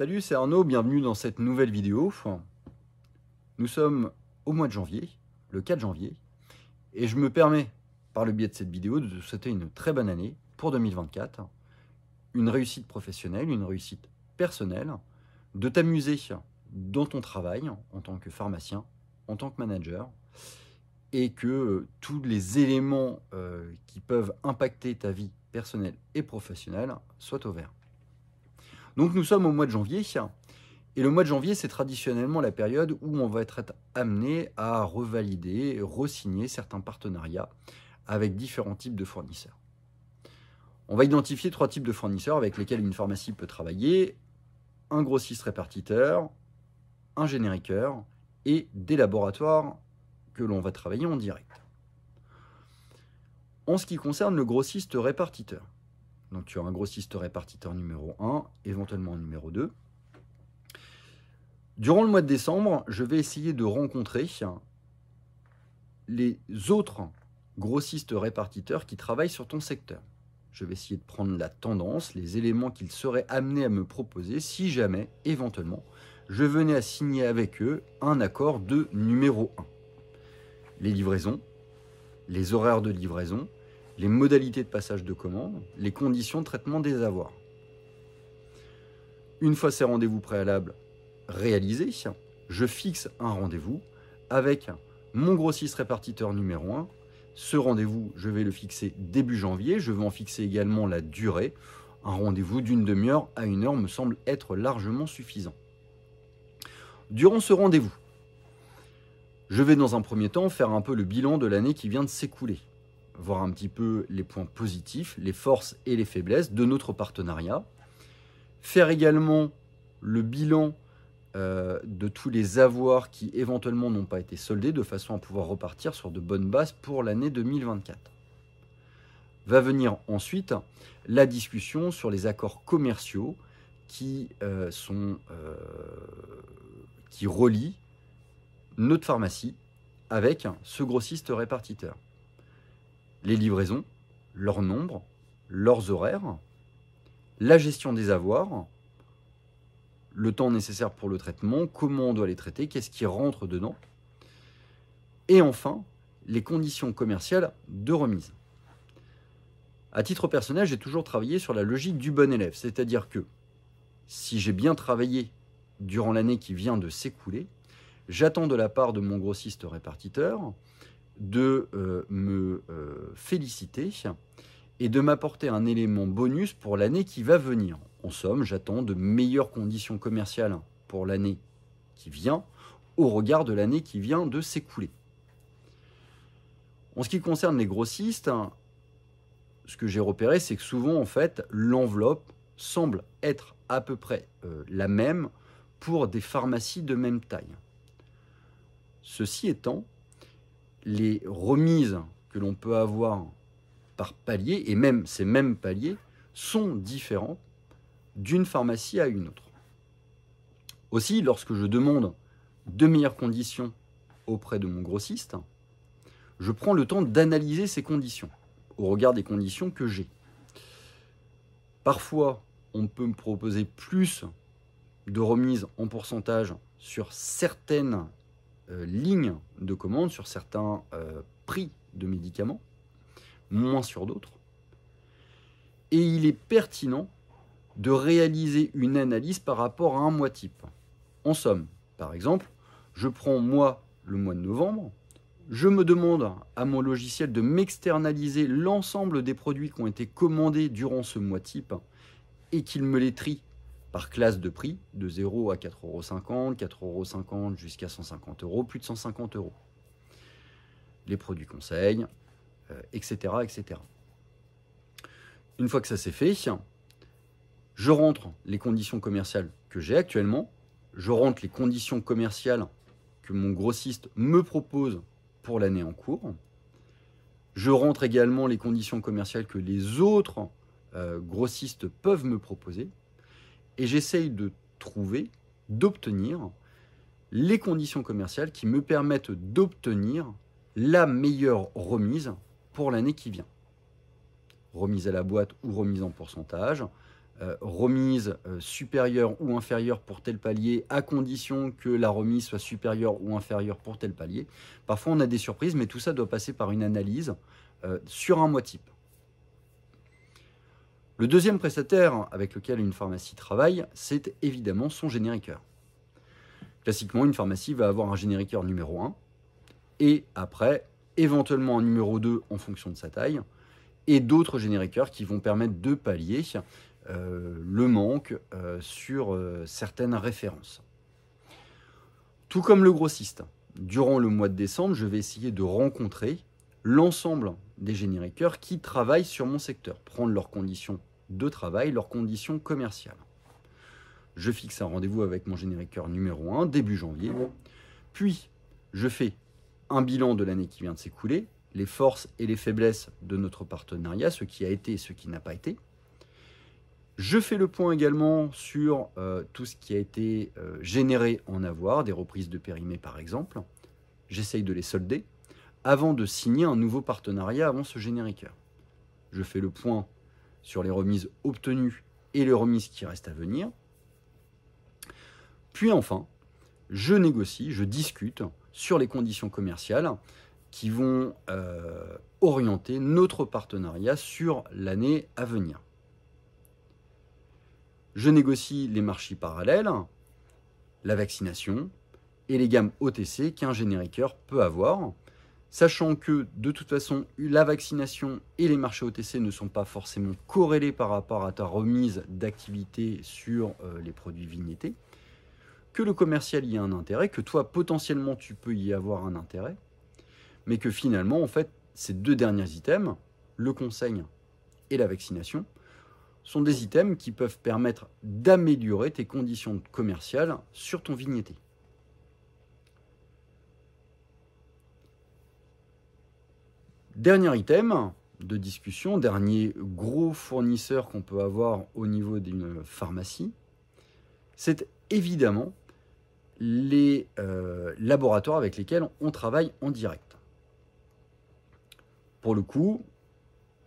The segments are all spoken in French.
Salut, c'est Arnaud, bienvenue dans cette nouvelle vidéo. Nous sommes au mois de janvier, le 4 janvier, et je me permets, par le biais de cette vidéo, de te souhaiter une très bonne année pour 2024, une réussite professionnelle, une réussite personnelle, de t'amuser dans ton travail en tant que pharmacien, en tant que manager, et que tous les éléments qui peuvent impacter ta vie personnelle et professionnelle soient au vert. Donc nous sommes au mois de janvier, et le mois de janvier, c'est traditionnellement la période où on va être amené à revalider, re-signer certains partenariats avec différents types de fournisseurs. On va identifier 3 types de fournisseurs avec lesquels une pharmacie peut travailler: un grossiste-répartiteur, un génériqueur et des laboratoires que l'on va travailler en direct. En ce qui concerne le grossiste-répartiteur, donc tu as un grossiste-répartiteur numéro 1, éventuellement un numéro 2. Durant le mois de décembre, je vais essayer de rencontrer les autres grossistes-répartiteurs qui travaillent sur ton secteur. Je vais essayer de prendre la tendance, les éléments qu'ils seraient amenés à me proposer si jamais, éventuellement, je venais à signer avec eux un accord de numéro 1. Les livraisons, les horaires de livraison, les modalités de passage de commande, les conditions de traitement des avoirs. Une fois ces rendez-vous préalables réalisés, je fixe un rendez-vous avec mon grossiste-répartiteur numéro 1. Ce rendez-vous, je vais le fixer début janvier. Je vais en fixer également la durée. Un rendez-vous d'une demi-heure à 1 heure me semble être largement suffisant. Durant ce rendez-vous, je vais dans un premier temps faire un peu le bilan de l'année qui vient de s'écouler, voir un petit peu les points positifs, les forces et les faiblesses de notre partenariat, faire également le bilan de tous les avoirs qui éventuellement n'ont pas été soldés, de façon à pouvoir repartir sur de bonnes bases pour l'année 2024. Va venir ensuite la discussion sur les accords commerciaux qui relient notre pharmacie avec ce grossiste répartiteur. Les livraisons, leur nombre, leurs horaires, la gestion des avoirs, le temps nécessaire pour le traitement, comment on doit les traiter, qu'est-ce qui rentre dedans, et enfin, les conditions commerciales de remise. À titre personnel, j'ai toujours travaillé sur la logique du bon élève, c'est-à-dire que si j'ai bien travaillé durant l'année qui vient de s'écouler, j'attends de la part de mon grossiste répartiteur de me féliciter et de m'apporter un élément bonus pour l'année qui va venir. En somme, j'attends de meilleures conditions commerciales pour l'année qui vient au regard de l'année qui vient de s'écouler. En ce qui concerne les grossistes, ce que j'ai repéré, c'est que souvent, en fait, l'enveloppe semble être à peu près la même pour des pharmacies de même taille. Ceci étant, les remises que l'on peut avoir par palier, et même ces mêmes paliers, sont différents d'une pharmacie à une autre. Aussi, lorsque je demande de meilleures conditions auprès de mon grossiste, je prends le temps d'analyser ces conditions, au regard des conditions que j'ai. Parfois, on peut me proposer plus de remise en pourcentage sur certaines lignes de commande, sur certains prix de médicaments, moins sur d'autres. Et il est pertinent de réaliser une analyse par rapport à un mois type. En somme, par exemple, je prends moi le mois de novembre, je me demande à mon logiciel de m'externaliser l'ensemble des produits qui ont été commandés durant ce mois type et qu'il me les trie par classe de prix, de 0 à 4,50 €, 4,50 € jusqu'à 150 €, plus de 150 €. Les produits conseils, etc., etc. Une fois que ça c'est fait, je rentre les conditions commerciales que j'ai actuellement, je rentre les conditions commerciales que mon grossiste me propose pour l'année en cours, je rentre également les conditions commerciales que les autres grossistes peuvent me proposer, et j'essaye de trouver, d'obtenir les conditions commerciales qui me permettent d'obtenir la meilleure remise pour l'année qui vient. Remise à la boîte ou remise en pourcentage, remise supérieure ou inférieure pour tel palier, à condition que la remise soit supérieure ou inférieure pour tel palier. Parfois, on a des surprises, mais tout ça doit passer par une analyse sur un mois type. Le deuxième prestataire avec lequel une pharmacie travaille, c'est évidemment son génériqueur. Classiquement, une pharmacie va avoir un génériqueur numéro 1, et après, éventuellement un numéro 2 en fonction de sa taille, et d'autres génériqueurs qui vont permettre de pallier le manque sur certaines références. Tout comme le grossiste, durant le mois de décembre, je vais essayer de rencontrer l'ensemble des génériqueurs qui travaillent sur mon secteur, prendre leurs conditions de travail, leurs conditions commerciales. Je fixe un rendez-vous avec mon génériqueur numéro 1, début janvier, puis je fais un bilan de l'année qui vient de s'écouler, les forces et les faiblesses de notre partenariat, ce qui a été et ce qui n'a pas été. Je fais le point également sur tout ce qui a été généré en avoir, des reprises de périmètre par exemple. J'essaye de les solder avant de signer un nouveau partenariat avant ce génériqueur. Je fais le point sur les remises obtenues et les remises qui restent à venir. Puis enfin, je négocie, je discute sur les conditions commerciales qui vont orienter notre partenariat sur l'année à venir. Je négocie les marchés parallèles, la vaccination et les gammes OTC qu'un génériqueur peut avoir, sachant que de toute façon, la vaccination et les marchés OTC ne sont pas forcément corrélés par rapport à ta remise d'activité sur les produits vignettés, que le commercial y a un intérêt, que toi potentiellement tu peux y avoir un intérêt, mais que finalement, en fait, ces deux derniers items, le conseil et la vaccination, sont des items qui peuvent permettre d'améliorer tes conditions commerciales sur ton vignetté. Dernier item de discussion, dernier gros fournisseur qu'on peut avoir au niveau d'une pharmacie, c'est évidemment les laboratoires avec lesquels on travaille en direct. Pour le coup,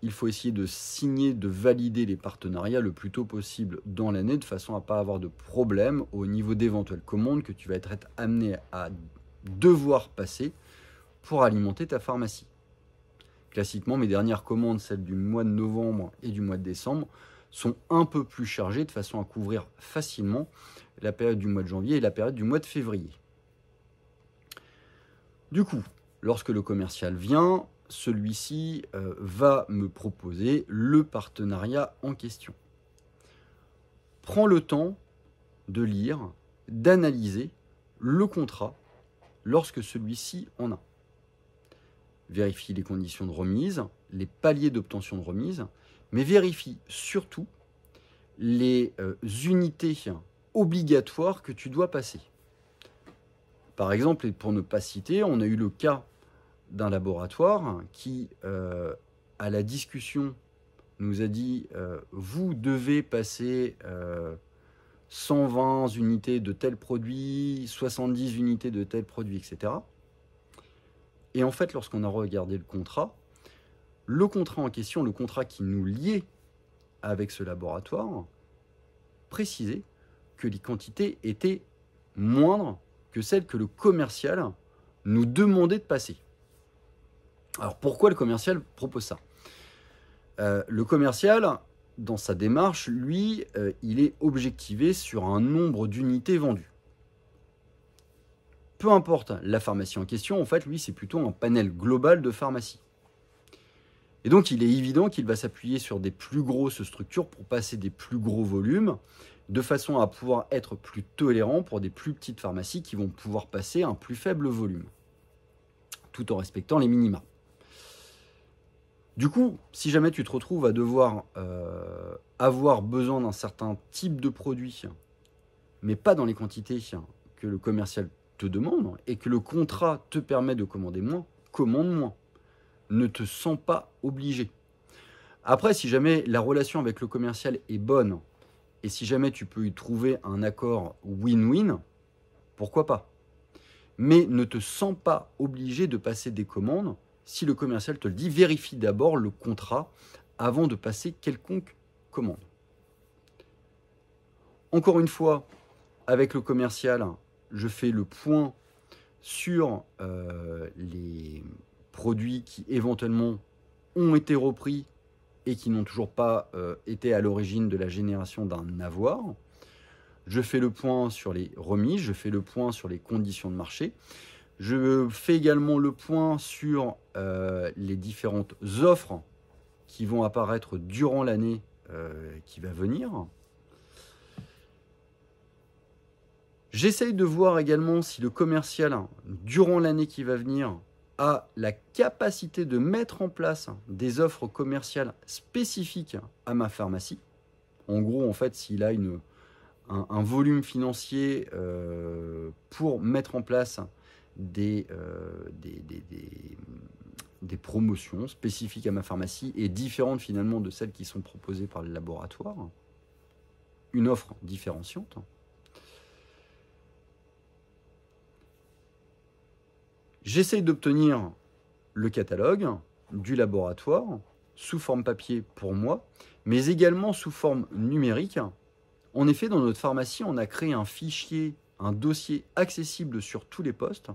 il faut essayer de signer, de valider les partenariats le plus tôt possible dans l'année, de façon à ne pas avoir de problème au niveau d'éventuelles commandes que tu vas être amené à devoir passer pour alimenter ta pharmacie. Classiquement, mes dernières commandes, celles du mois de novembre et du mois de décembre, sont un peu plus chargées de façon à couvrir facilement la période du mois de janvier et la période du mois de février. Du coup, lorsque le commercial vient, celui-ci va me proposer le partenariat en question. Prends le temps de lire, d'analyser le contrat lorsque celui-ci en a. Vérifie les conditions de remise, les paliers d'obtention de remise, mais vérifie surtout les unités obligatoires que tu dois passer. Par exemple, et pour ne pas citer, on a eu le cas d'un laboratoire qui, à la discussion, nous a dit vous devez passer 120 unités de tel produit, 70 unités de tel produit, etc. Et en fait, lorsqu'on a regardé le contrat en question, le contrat qui nous liait avec ce laboratoire, précisait que les quantités étaient moindres que celles que le commercial nous demandait de passer. Alors pourquoi le commercial propose ça ? Le commercial, dans sa démarche, lui, il est objectivé sur un nombre d'unités vendues. Peu importe la pharmacie en question, en fait, lui, c'est plutôt un panel global de pharmacies. Et donc, il est évident qu'il va s'appuyer sur des plus grosses structures pour passer des plus gros volumes, de façon à pouvoir être plus tolérant pour des plus petites pharmacies qui vont pouvoir passer un plus faible volume, tout en respectant les minima. Du coup, si jamais tu te retrouves à devoir avoir besoin d'un certain type de produit, mais pas dans les quantités que le commercial te demande, et que le contrat te permet de commander moins, commande moins. Ne te sens pas obligé. Après, si jamais la relation avec le commercial est bonne, et si jamais tu peux y trouver un accord win-win, pourquoi pas ? Mais ne te sens pas obligé de passer des commandes. Si le commercial te le dit, vérifie d'abord le contrat avant de passer quelconque commande. Encore une fois, avec le commercial, je fais le point sur les produits qui éventuellement ont été repris et qui n'ont toujours pas été à l'origine de la génération d'un avoir. Je fais le point sur les remises, je fais le point sur les conditions de marché. Je fais également le point sur les différentes offres qui vont apparaître durant l'année qui va venir. J'essaye de voir également si le commercial, durant l'année qui va venir, a la capacité de mettre en place des offres commerciales spécifiques à ma pharmacie. En gros, en fait, s'il a un volume financier pour mettre en place des promotions spécifiques à ma pharmacie et différentes finalement de celles qui sont proposées par le laboratoire. Une offre différenciante. J'essaye d'obtenir le catalogue du laboratoire sous forme papier pour moi, mais également sous forme numérique. En effet, dans notre pharmacie, on a créé un fichier, un dossier accessible sur tous les postes,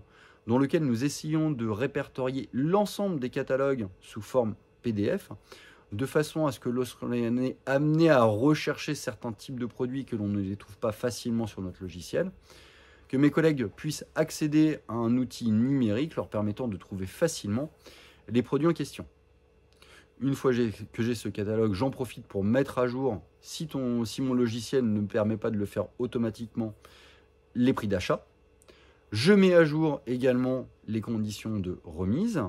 dans lequel nous essayons de répertorier l'ensemble des catalogues sous forme PDF, de façon à ce que lorsqu'on est amené à rechercher certains types de produits que l'on ne les trouve pas facilement sur notre logiciel, que mes collègues puissent accéder à un outil numérique leur permettant de trouver facilement les produits en question. Une fois que j'ai ce catalogue, j'en profite pour mettre à jour, si mon logiciel ne me permet pas de le faire automatiquement, les prix d'achat. Je mets à jour également les conditions de remise.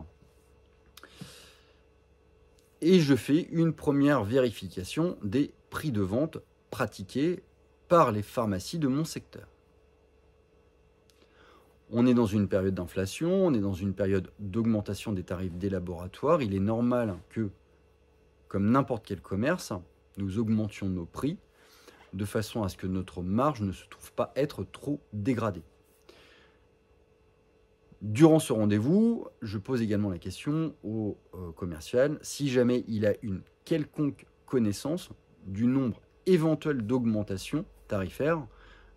Et je fais une première vérification des prix de vente pratiqués par les pharmacies de mon secteur. On est dans une période d'inflation, on est dans une période d'augmentation des tarifs des laboratoires. Il est normal que, comme n'importe quel commerce, nous augmentions nos prix de façon à ce que notre marge ne se trouve pas être trop dégradée. Durant ce rendez-vous, je pose également la question au commercial si jamais il a une quelconque connaissance du nombre éventuel d'augmentation tarifaire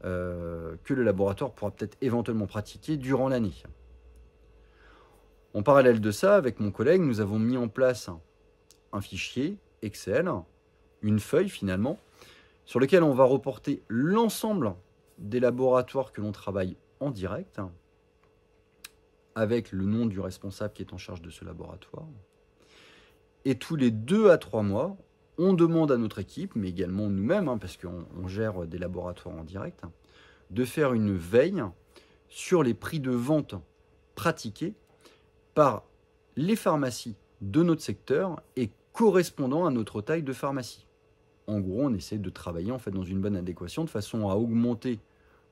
que le laboratoire pourra peut-être éventuellement pratiquer durant l'année. En parallèle de ça, avec mon collègue, nous avons mis en place un fichier Excel, une feuille finalement, sur lequel on va reporter l'ensemble des laboratoires que l'on travaille en direct, avec le nom du responsable qui est en charge de ce laboratoire. Et tous les 2 à 3 mois, on demande à notre équipe, mais également nous-mêmes, parce qu'on gère des laboratoires en direct, de faire une veille sur les prix de vente pratiqués par les pharmacies de notre secteur et correspondant à notre taille de pharmacie. En gros, on essaie de travailler en fait dans une bonne adéquation de façon à augmenter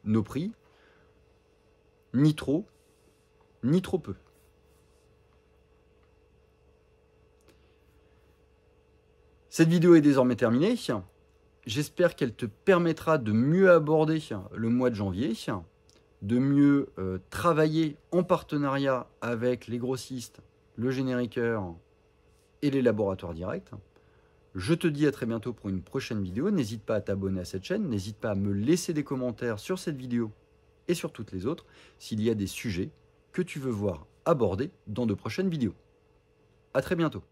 nos prix, ni trop, ni trop peu. Cette vidéo est désormais terminée. J'espère qu'elle te permettra de mieux aborder le mois de janvier, de mieux travailler en partenariat avec les grossistes, le génériqueur et les laboratoires directs. Je te dis à très bientôt pour une prochaine vidéo. N'hésite pas à t'abonner à cette chaîne, n'hésite pas à me laisser des commentaires sur cette vidéo et sur toutes les autres s'il y a des sujets que tu veux voir abordés dans de prochaines vidéos. À très bientôt.